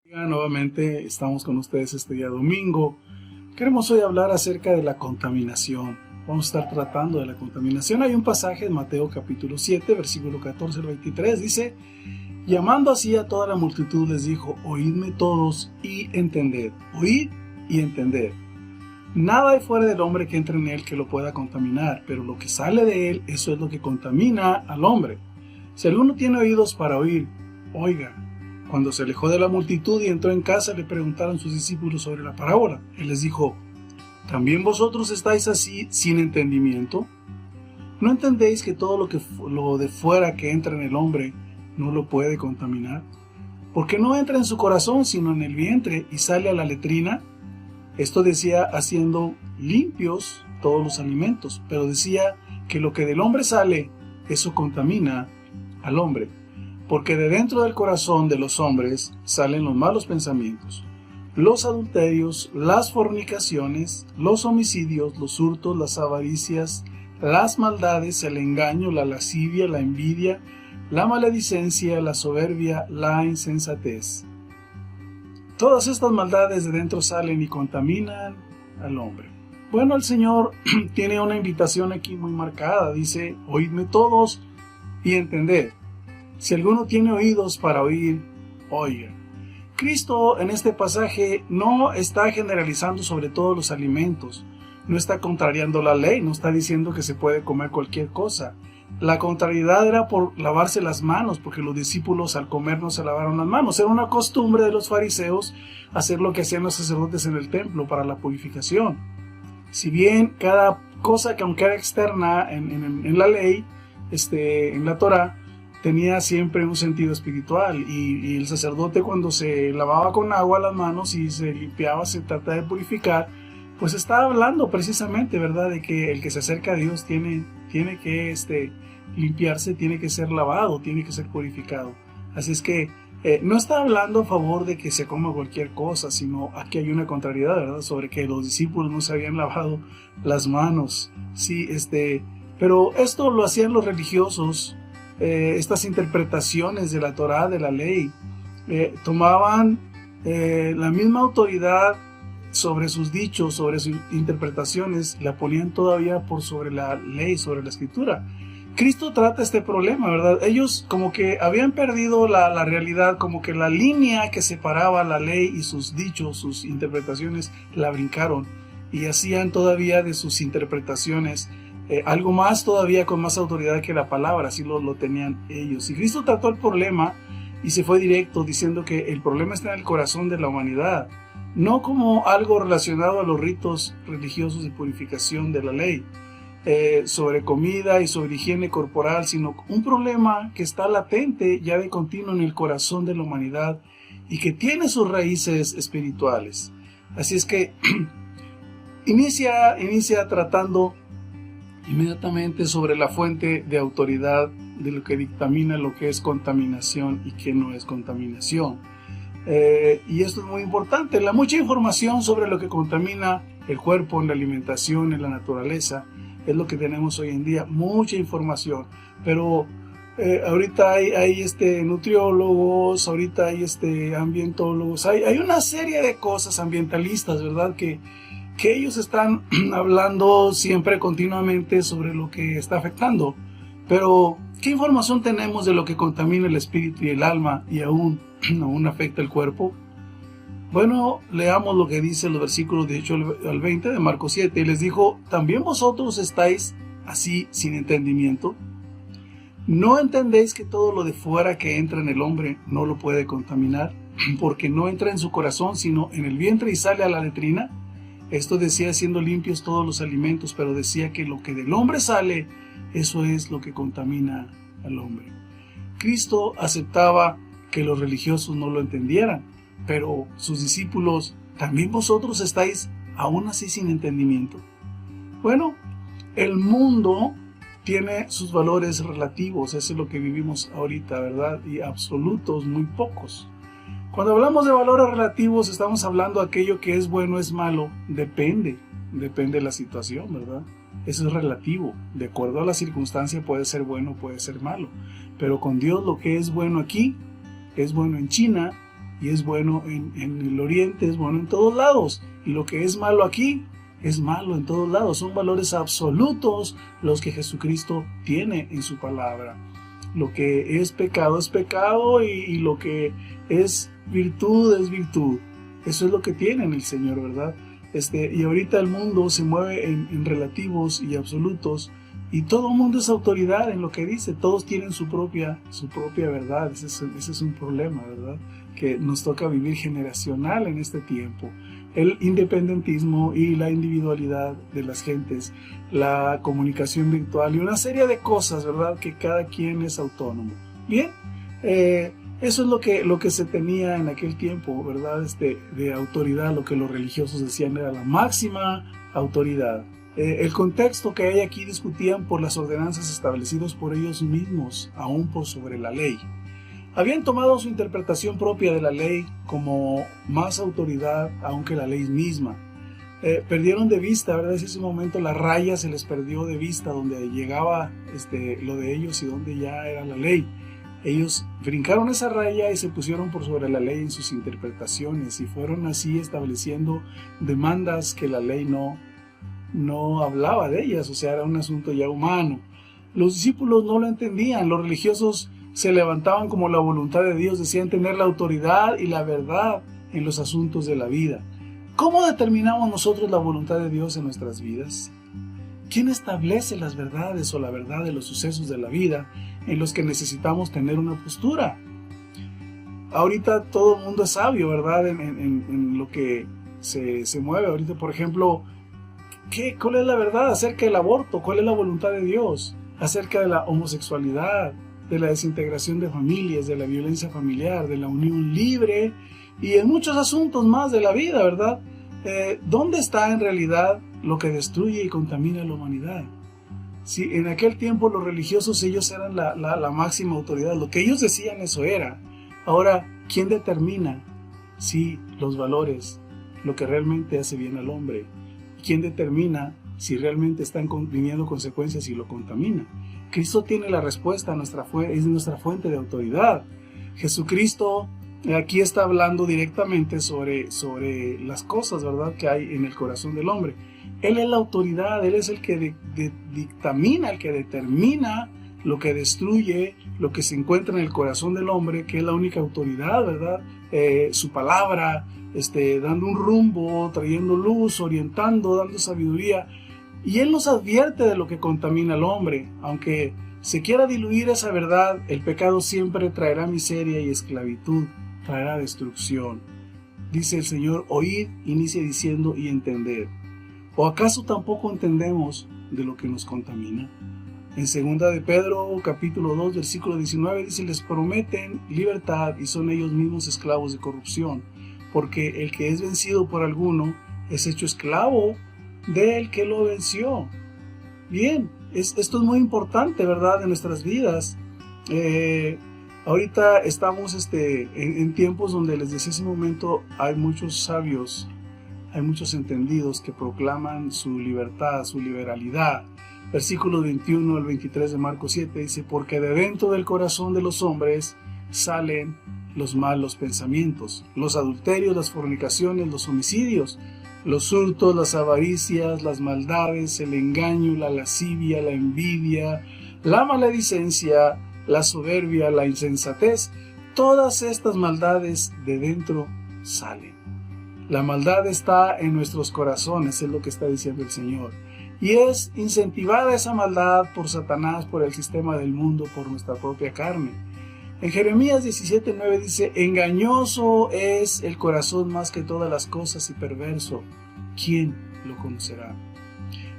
Nuevamente estamos con ustedes este día domingo. Queremos hoy hablar acerca de la contaminación. Vamos a estar tratando de la contaminación. Hay un pasaje en Mateo capítulo 7, versículo 14 al 23. Dice: llamando así a toda la multitud les dijo: oídme todos y entended. Oíd y entended. Nada hay fuera del hombre que entre en él que lo pueda contaminar, pero lo que sale de él, eso es lo que contamina al hombre. Si alguno tiene oídos para oír, oiga. Cuando se alejó de la multitud y entró en casa, le preguntaron sus discípulos sobre la parábola. Él les dijo: ¿también vosotros estáis así sin entendimiento? ¿No entendéis que todo lo de fuera que entra en el hombre no lo puede contaminar? Porque no entra en su corazón, sino en el vientre y sale a la letrina. Esto decía haciendo limpios todos los alimentos, pero decía que lo que del hombre sale, eso contamina al hombre. Porque de dentro del corazón de los hombres salen los malos pensamientos, los adulterios, las fornicaciones, los homicidios, los hurtos, las avaricias, las maldades, el engaño, la lascivia, la envidia, la maledicencia, la soberbia, la insensatez. Todas estas maldades de dentro salen y contaminan al hombre. Bueno, el Señor tiene una invitación aquí muy marcada. Dice: oídme todos y entended. Si alguno tiene oídos para oír, oiga. Cristo en este pasaje no está generalizando sobre todos los alimentos, no está contrariando la ley, no está diciendo que se puede comer cualquier cosa. La contrariedad era por lavarse las manos, porque los discípulos al comer no se lavaron las manos. Era una costumbre de los fariseos hacer lo que hacían los sacerdotes en el templo para la purificación. Si bien cada cosa que aunque era externa en la ley, en la Torá, tenía siempre un sentido espiritual, y el sacerdote, cuando se lavaba con agua las manos y se limpiaba, se trata de purificar, pues estaba hablando precisamente, ¿verdad?, de que el que se acerca a Dios tiene que limpiarse, tiene que ser lavado, tiene que ser purificado. Así es que no está hablando a favor de que se coma cualquier cosa, sino aquí hay una contrariedad, ¿verdad?, sobre que los discípulos no se habían lavado las manos. Sí, pero esto lo hacían los religiosos. Estas interpretaciones de la Torá, de la ley, tomaban la misma autoridad sobre sus dichos, sobre sus interpretaciones, la ponían todavía por sobre la ley, sobre la escritura. Cristo trata este problema, ¿verdad? Ellos como que habían perdido la realidad, como que la línea que separaba la ley y sus dichos, sus interpretaciones, la brincaron y hacían todavía de sus interpretaciones algo más todavía con más autoridad que la palabra. Así lo tenían ellos. Y Cristo trató el problema y se fue directo, diciendo que el problema está en el corazón de la humanidad, no como algo relacionado a los ritos religiosos de purificación de la ley, sobre comida y sobre higiene corporal, sino un problema que está latente ya de continuo en el corazón de la humanidad y que tiene sus raíces espirituales. Así es que inicia tratando inmediatamente sobre la fuente de autoridad de lo que dictamina lo que es contaminación y qué no es contaminación. Y esto es muy importante. La mucha información sobre lo que contamina el cuerpo en la alimentación, en la naturaleza, es lo que tenemos hoy en día, mucha información. Pero ahorita hay nutriólogos, ahorita hay ambientólogos, hay una serie de cosas ambientalistas, ¿verdad?, que ellos están hablando siempre continuamente sobre lo que está afectando. Pero ¿qué información tenemos de lo que contamina el espíritu y el alma y aún afecta el cuerpo? Bueno, leamos lo que dice los versículos 18 al 20 de Marcos 7. Y les dijo: ¿también vosotros estáis así sin entendimiento? ¿No entendéis que todo lo de fuera que entra en el hombre no lo puede contaminar? Porque no entra en su corazón, sino en el vientre y sale a la letrina. Esto decía haciendo limpios todos los alimentos, pero decía que lo que del hombre sale, eso es lo que contamina al hombre. Cristo aceptaba que los religiosos no lo entendieran, pero sus discípulos: ¿también vosotros estáis aún así sin entendimiento? Bueno, el mundo tiene sus valores relativos, eso es lo que vivimos ahorita, ¿verdad? Y absolutos, muy pocos. Cuando hablamos de valores relativos, estamos hablando de aquello que es bueno, es malo, depende de la situación, ¿verdad? Eso es relativo, de acuerdo a la circunstancia puede ser bueno, puede ser malo, pero con Dios lo que es bueno aquí, es bueno en China, y es bueno en el oriente, es bueno en todos lados, y lo que es malo aquí es malo en todos lados. Son valores absolutos los que Jesucristo tiene en su palabra. Lo que es pecado y lo que es virtud es virtud. Eso es lo que tiene el Señor, ¿verdad? Y ahorita el mundo se mueve en relativos y absolutos, y todo el mundo es autoridad en lo que dice. Todos tienen su propia verdad. Ese es un problema, ¿verdad? Que nos toca vivir generacional en este tiempo. El independentismo y la individualidad de las gentes, la comunicación virtual y una serie de cosas, ¿verdad? Que cada quien es autónomo. Bien, eso es lo que se tenía en aquel tiempo, ¿verdad? De autoridad, lo que los religiosos decían era la máxima autoridad. El contexto que hay aquí discutían por las ordenanzas establecidas por ellos mismos, aún por sobre la ley. Habían tomado su interpretación propia de la ley como más autoridad aún que la ley misma. Perdieron de vista, ¿verdad? En ese momento la raya se les perdió de vista, donde llegaba lo de ellos y donde ya era la ley. Ellos brincaron esa raya y se pusieron por sobre la ley en sus interpretaciones, y fueron así estableciendo demandas que la ley no hablaba de ellas, o sea, era un asunto ya humano. Los discípulos no lo entendían. Los religiosos se levantaban como la voluntad de Dios, decían tener la autoridad y la verdad en los asuntos de la vida. ¿Cómo determinamos nosotros la voluntad de Dios en nuestras vidas? ¿Quién establece las verdades o la verdad de los sucesos de la vida en los que necesitamos tener una postura? Ahorita todo el mundo es sabio, ¿verdad? En lo que se mueve. Ahorita, por ejemplo, ¿cuál es la verdad acerca del aborto? ¿Cuál es la voluntad de Dios acerca de la homosexualidad, de la desintegración de familias, de la violencia familiar, de la unión libre y en muchos asuntos más de la vida, ¿verdad? ¿Dónde está en realidad lo que destruye y contamina a la humanidad? Si en aquel tiempo los religiosos, ellos eran la máxima autoridad, lo que ellos decían eso era. Ahora, ¿quién determina si los valores, lo que realmente hace bien al hombre? ¿Quién determina si realmente están viniendo consecuencias y lo contamina? Cristo tiene la respuesta, es nuestra fuente de autoridad. Jesucristo aquí está hablando directamente sobre las cosas, ¿verdad?, que hay en el corazón del hombre. Él es la autoridad, Él es el que dictamina, el que determina lo que destruye, lo que se encuentra en el corazón del hombre, que es la única autoridad, ¿verdad? Su palabra, dando un rumbo, trayendo luz, orientando, dando sabiduría. Y Él nos advierte de lo que contamina al hombre. Aunque se quiera diluir esa verdad, el pecado siempre traerá miseria y esclavitud, traerá destrucción. Dice el Señor, oíd, inicia diciendo, y entended. ¿O acaso tampoco entendemos de lo que nos contamina? En 2 de Pedro, capítulo 2, versículo 19, dice, les prometen libertad y son ellos mismos esclavos de corrupción, porque el que es vencido por alguno es hecho esclavo del que lo venció. Bien, esto es muy importante, ¿verdad?, en nuestras vidas. Ahorita estamos en tiempos donde, les decía hace un momento, hay muchos sabios, hay muchos entendidos que proclaman su libertad, su liberalidad. Versículo 21 al 23 de Marcos 7 dice, porque de dentro del corazón de los hombres salen los malos pensamientos, los adulterios, las fornicaciones, los homicidios, los hurtos, las avaricias, las maldades, el engaño, la lascivia, la envidia, la maledicencia, la soberbia, la insensatez. Todas estas maldades de dentro salen. La maldad está en nuestros corazones, es lo que está diciendo el Señor. Y es incentivada esa maldad por Satanás, por el sistema del mundo, por nuestra propia carne. En Jeremías 17:9 dice, engañoso es el corazón más que todas las cosas y perverso. ¿Quién lo conocerá?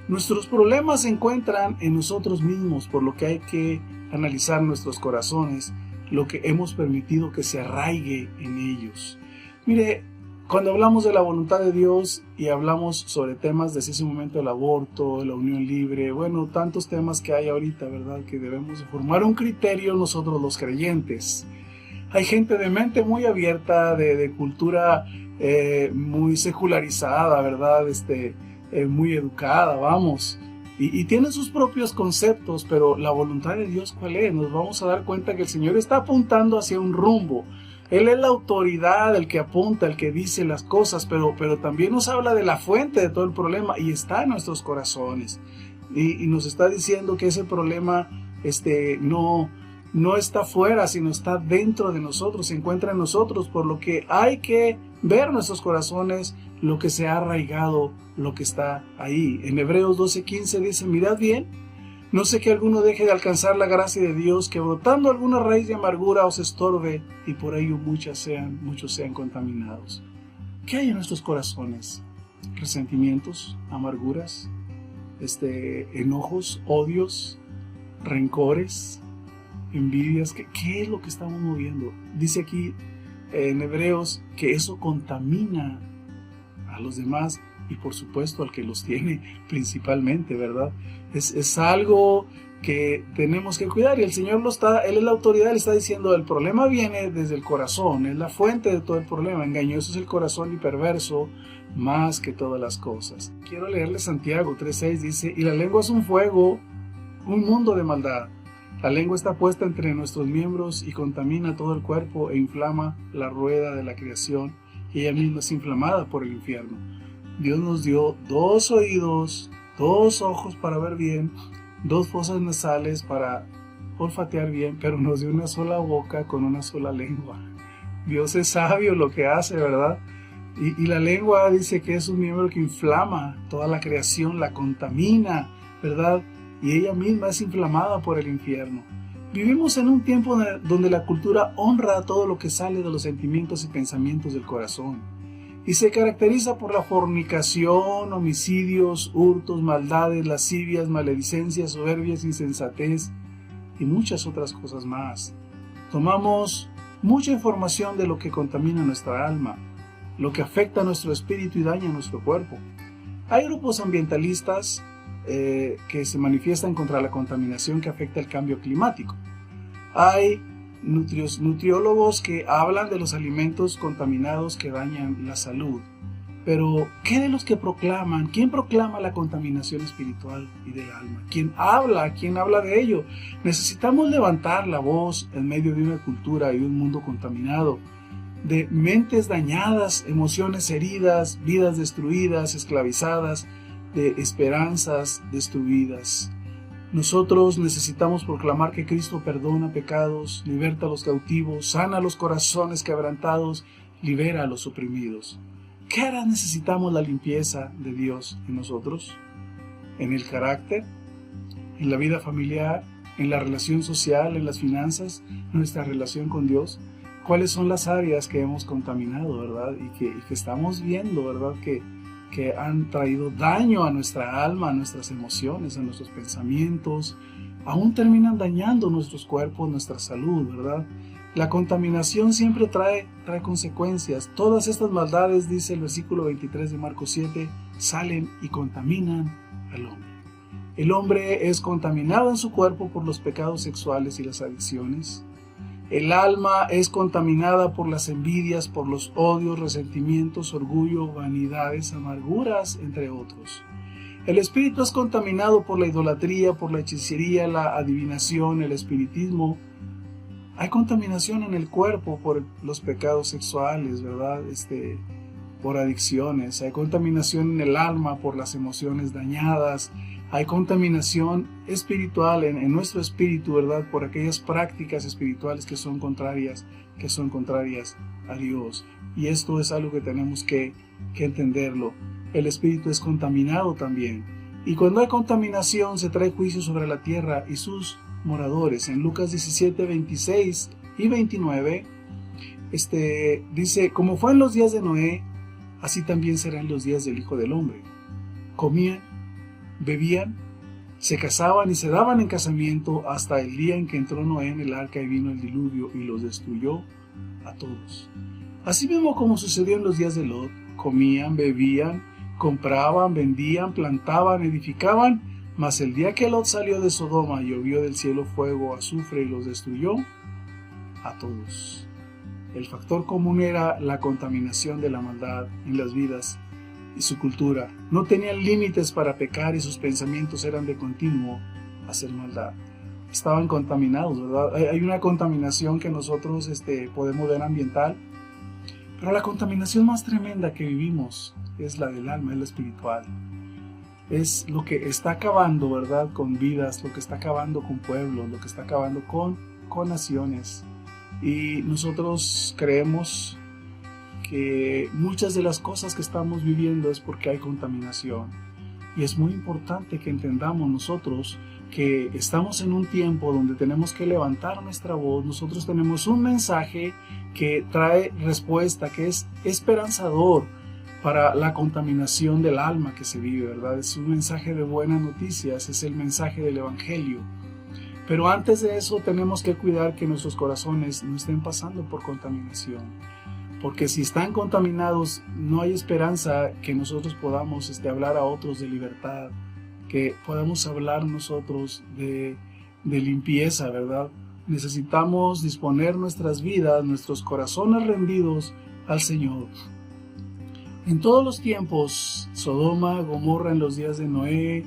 Nuestros problemas se encuentran en nosotros mismos, por lo que hay que analizar nuestros corazones, lo que hemos permitido que se arraigue en ellos. Mire, cuando hablamos de la voluntad de Dios y hablamos sobre temas desde ese momento, el aborto, la unión libre, bueno, tantos temas que hay ahorita, ¿verdad?, que debemos de formar un criterio nosotros los creyentes. Hay gente de mente muy abierta, de cultura muy secularizada, ¿verdad?, muy educada, vamos, y tienen sus propios conceptos, pero la voluntad de Dios, ¿cuál es? Nos vamos a dar cuenta que el Señor está apuntando hacia un rumbo. Él es la autoridad, el que apunta, el que dice las cosas, pero también nos habla de la fuente de todo el problema y está en nuestros corazones. Y nos está diciendo que ese problema no está fuera, sino está dentro de nosotros, se encuentra en nosotros, por lo que hay que ver nuestros corazones, lo que se ha arraigado, lo que está ahí. En Hebreos 12:15 dice, mirad bien, no sé que alguno deje de alcanzar la gracia de Dios, que brotando alguna raíz de amargura os estorbe, y por ello muchos sean contaminados. ¿Qué hay en nuestros corazones? Resentimientos, amarguras, enojos, odios, rencores, envidias. ¿Qué es lo que estamos moviendo? Dice aquí en Hebreos que eso contamina a los demás y por supuesto al que los tiene principalmente, ¿verdad? Es algo que tenemos que cuidar y el Señor Él es la autoridad, le está diciendo, el problema viene desde el corazón, es la fuente de todo el problema, engañoso es el corazón y perverso más que todas las cosas. Quiero leerle Santiago 3:6, dice, y la lengua es un fuego, un mundo de maldad. La lengua está puesta entre nuestros miembros y contamina todo el cuerpo e inflama la rueda de la creación y ella misma es inflamada por el infierno. Dios nos dio 2 oídos, 2 ojos para ver bien, 2 fosas nasales para olfatear bien, pero nos dio una sola boca con una sola lengua. Dios es sabio lo que hace, ¿verdad? Y la lengua dice que es un miembro que inflama toda la creación, la contamina, ¿verdad? Y ella misma es inflamada por el infierno. Vivimos en un tiempo donde la cultura honra todo lo que sale de los sentimientos y pensamientos del corazón y se caracteriza por la fornicación, homicidios, hurtos, maldades, lascivias, maledicencias, soberbias, insensatez y muchas otras cosas más. Tomamos mucha información de lo que contamina nuestra alma, lo que afecta a nuestro espíritu y daña a nuestro cuerpo. Hay grupos ambientalistas que se manifiestan contra la contaminación que afecta el cambio climático. Hay nutriólogos que hablan de los alimentos contaminados que dañan la salud. Pero, ¿qué de los que proclaman? ¿Quién proclama la contaminación espiritual y del alma? ¿Quién habla? ¿Quién habla de ello? Necesitamos levantar la voz en medio de una cultura y un mundo contaminado, de mentes dañadas, emociones heridas, vidas destruidas, esclavizadas, de esperanzas destruidas. Nosotros necesitamos proclamar que Cristo perdona pecados, liberta a los cautivos, sana a los corazones quebrantados, libera a los oprimidos. ¿Qué hará? Necesitamos la limpieza de Dios en nosotros, en el carácter, en la vida familiar, en la relación social, en las finanzas, nuestra relación con Dios. ¿Cuáles son las áreas que hemos contaminado, verdad? Y que estamos viendo, ¿verdad? Que han traído daño a nuestra alma, a nuestras emociones, a nuestros pensamientos, aún terminan dañando nuestros cuerpos, nuestra salud, ¿verdad? La contaminación siempre trae consecuencias. Todas estas maldades, dice el versículo 23 de Marcos 7, salen y contaminan al hombre. El hombre es contaminado en su cuerpo por los pecados sexuales y las adicciones. El alma es contaminada por las envidias, por los odios, resentimientos, orgullo, vanidades, amarguras, entre otros. El espíritu es contaminado por la idolatría, por la hechicería, la adivinación, el espiritismo. Hay contaminación en el cuerpo por los pecados sexuales, ¿verdad? Por adicciones. Hay contaminación en el alma por las emociones dañadas. Hay contaminación espiritual en nuestro espíritu, ¿verdad? Por aquellas prácticas espirituales que son contrarias a Dios. Y esto es algo que tenemos que entenderlo. El espíritu es contaminado también. Y cuando hay contaminación se trae juicio sobre la tierra y sus moradores. En Lucas 17, 26 y 29, dice, como fue en los días de Noé, así también serán los días del Hijo del Hombre. Comían, bebían, se casaban y se daban en casamiento hasta el día en que entró Noé en el arca y vino el diluvio y los destruyó a todos. Así mismo como sucedió en los días de Lot, comían, bebían, compraban, vendían, plantaban, edificaban, mas el día que Lot salió de Sodoma llovió del cielo fuego, azufre y los destruyó a todos. El factor común era la contaminación de la maldad en las vidas y su cultura. No tenían límites para pecar y sus pensamientos eran de continuo hacer maldad. estaban contaminados, ¿verdad? Hay una contaminación que nosotros podemos ver ambiental, pero la contaminación más tremenda que vivimos es la del alma, es la espiritual. Es lo que está acabando, ¿verdad?, con vidas, lo que está acabando con pueblos, lo que está acabando con naciones. Y nosotros creemos que muchas de las cosas que estamos viviendo es porque hay contaminación. Y es muy importante que entendamos nosotros que estamos en un tiempo donde tenemos que levantar nuestra voz. Nosotros tenemos un mensaje que trae respuesta, que es esperanzador para la contaminación del alma que se vive, ¿verdad? Es un mensaje de buenas noticias, es el mensaje del Evangelio. Pero antes de eso tenemos que cuidar que nuestros corazones no estén pasando por contaminación. Porque si están contaminados, no hay esperanza que nosotros podamos hablar a otros de libertad, que podamos hablar nosotros de limpieza, ¿verdad? Necesitamos disponer nuestras vidas, nuestros corazones rendidos al Señor. En todos los tiempos, Sodoma, Gomorra, en los días de Noé,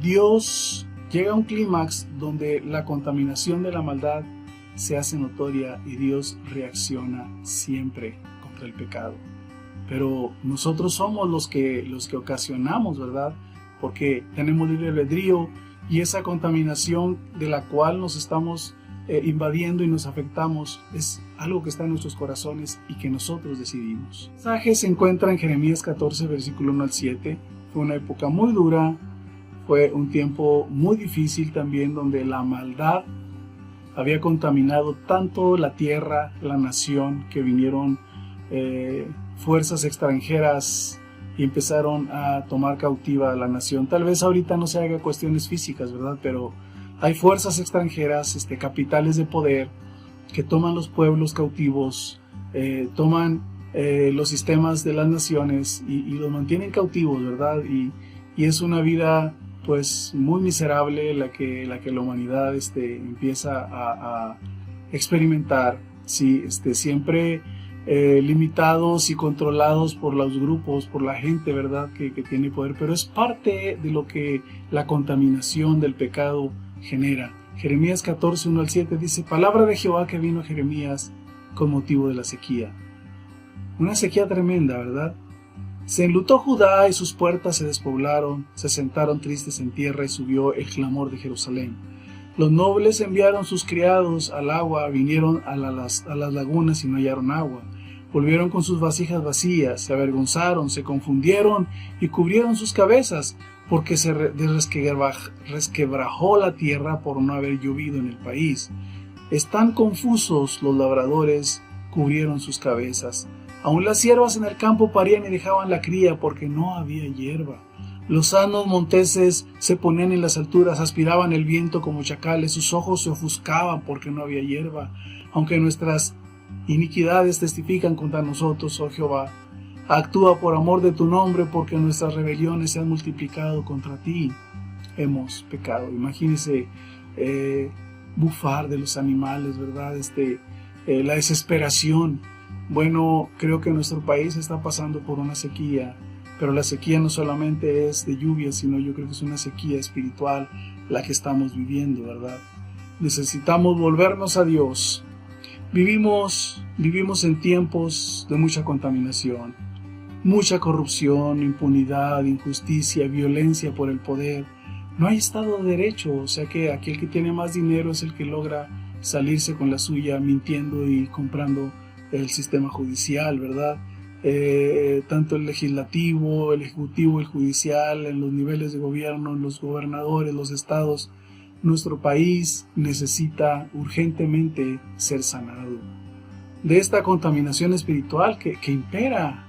Dios llega a un clímax donde la contaminación de la maldad se hace notoria y Dios reacciona siempre contra el pecado. Pero nosotros somos los que ocasionamos, ¿verdad? Porque tenemos libre albedrío y esa contaminación de la cual nos estamos invadiendo y nos afectamos es algo que está en nuestros corazones y que nosotros decidimos. El mensaje se encuentra en Jeremías 14, versículo 1 al 7. Fue una época muy dura, fue un tiempo muy difícil también donde la maldad había contaminado tanto la tierra, la nación, que vinieron fuerzas extranjeras y empezaron a tomar cautiva a la nación. Tal vez ahorita no se haga cuestiones físicas, ¿verdad? Pero hay fuerzas extranjeras, capitales de poder, que toman los pueblos cautivos, toman los sistemas de las naciones y los mantienen cautivos, ¿verdad? Y es una vida pues muy miserable la que la humanidad empieza a experimentar, ¿sí? Siempre limitados y controlados por los grupos, por la gente, ¿verdad?, que tiene poder, pero es parte de lo que la contaminación del pecado genera. Jeremías 14, 1 al 7 dice: palabra de Jehová que vino a Jeremías con motivo de la sequía. Una sequía tremenda, ¿verdad? Se enlutó Judá y sus puertas se despoblaron, se sentaron tristes en tierra y subió el clamor de Jerusalén. Los nobles enviaron sus criados al agua, vinieron a las lagunas y no hallaron agua. Volvieron con sus vasijas vacías, se avergonzaron, se confundieron y cubrieron sus cabezas, porque se resquebrajó la tierra por no haber llovido en el país. Están confusos los labradores, cubrieron sus cabezas. Aún las siervas en el campo parían y dejaban la cría porque no había hierba. Los sanos monteses se ponían en las alturas, aspiraban el viento como chacales, sus ojos se ofuscaban porque no había hierba. Aunque nuestras iniquidades testifican contra nosotros, oh Jehová, actúa por amor de tu nombre, porque nuestras rebeliones se han multiplicado contra ti. Hemos pecado. Imagínense bufar de los animales, ¿verdad? La desesperación. Bueno, creo que nuestro país está pasando por una sequía, pero la sequía no solamente es de lluvia, sino yo creo que es una sequía espiritual la que estamos viviendo, ¿verdad? Necesitamos volvernos a Dios. Vivimos en tiempos de mucha contaminación, mucha corrupción, impunidad, injusticia, violencia por el poder. No hay Estado de Derecho, o sea que aquel que tiene más dinero es el que logra salirse con la suya mintiendo y comprando el sistema judicial, ¿verdad? Tanto el legislativo, el ejecutivo, el judicial, en los niveles de gobierno, los gobernadores, los estados. Nuestro país necesita urgentemente ser sanado de esta contaminación espiritual que impera.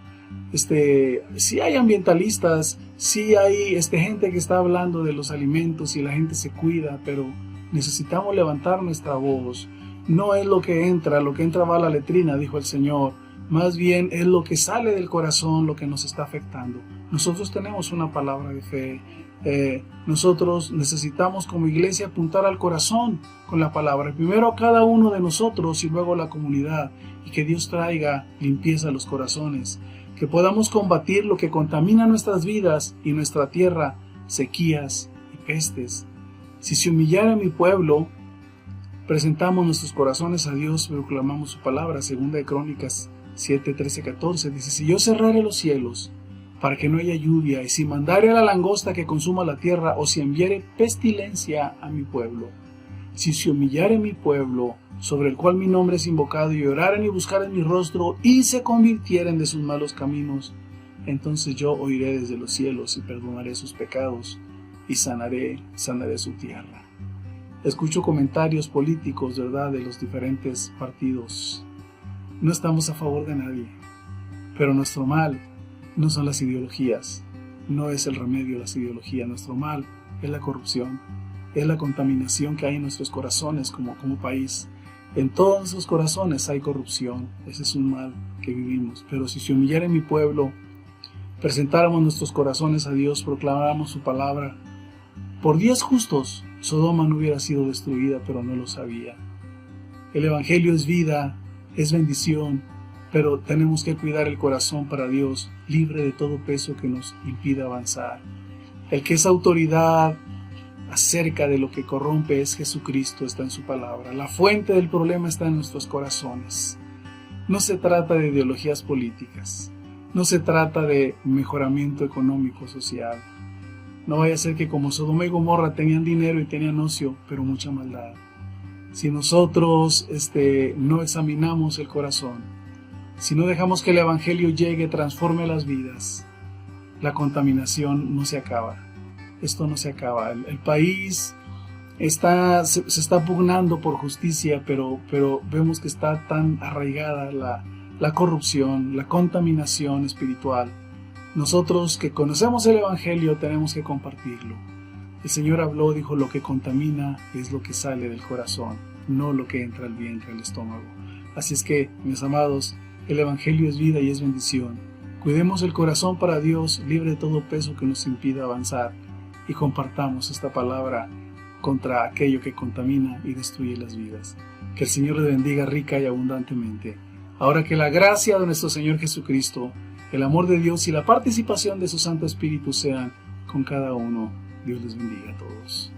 Sí hay ambientalistas, sí hay gente que está hablando de los alimentos y la gente se cuida, pero necesitamos levantar nuestra voz. No es lo que entra va a la letrina, dijo el Señor. Más bien es lo que sale del corazón lo que nos está afectando. Nosotros tenemos una palabra de fe. Nosotros necesitamos como iglesia apuntar al corazón con la palabra. Primero a cada uno de nosotros y luego a la comunidad. Y que Dios traiga limpieza a los corazones. Que podamos combatir lo que contamina nuestras vidas y nuestra tierra, sequías y pestes. Si se humillara mi pueblo, presentamos nuestros corazones a Dios, proclamamos su palabra. Segunda de Crónicas 7, 13, 14 dice: si yo cerrare los cielos para que no haya lluvia, y si mandare a la langosta que consuma la tierra, o si enviare pestilencia a mi pueblo, si se humillare mi pueblo, sobre el cual mi nombre es invocado, y oraren y buscaren mi rostro, y se convirtieren de sus malos caminos, entonces yo oiré desde los cielos y perdonaré sus pecados y sanaré su tierra. Escucho comentarios políticos, ¿verdad?, de los diferentes partidos. No estamos a favor de nadie, pero nuestro mal no son las ideologías, no es el remedio las ideologías. Nuestro mal es la corrupción, es la contaminación que hay en nuestros corazones como país. En todos nuestros corazones hay corrupción, ese es un mal que vivimos. Pero si se humillara mi pueblo, presentáramos nuestros corazones a Dios, proclamáramos su palabra, por 10 justos Sodoma no hubiera sido destruida, pero no lo sabía. El evangelio es vida, es bendición, pero tenemos que cuidar el corazón para Dios, libre de todo peso que nos impida avanzar. El que es autoridad acerca de lo que corrompe es Jesucristo, está en su palabra. La fuente del problema está en nuestros corazones. No se trata de ideologías políticas, no se trata de mejoramiento económico, social. No vaya a ser que como Sodoma y Gomorra tenían dinero y tenían ocio, pero mucha maldad. Si nosotros no examinamos el corazón, si no dejamos que el evangelio llegue, transforme las vidas, la contaminación no se acaba. Esto no se acaba. El país se está pugnando por justicia, pero vemos que está tan arraigada la corrupción, la contaminación espiritual. Nosotros que conocemos el evangelio tenemos que compartirlo. El Señor habló, dijo: lo que contamina es lo que sale del corazón, no lo que entra al vientre, al estómago. Así es que, mis amados, el evangelio es vida y es bendición. Cuidemos el corazón para Dios, libre de todo peso que nos impida avanzar, y compartamos esta palabra contra aquello que contamina y destruye las vidas. Que el Señor le bendiga rica y abundantemente. Ahora que la gracia de nuestro Señor Jesucristo, el amor de Dios y la participación de su Santo Espíritu sean con cada uno. Dios les bendiga a todos.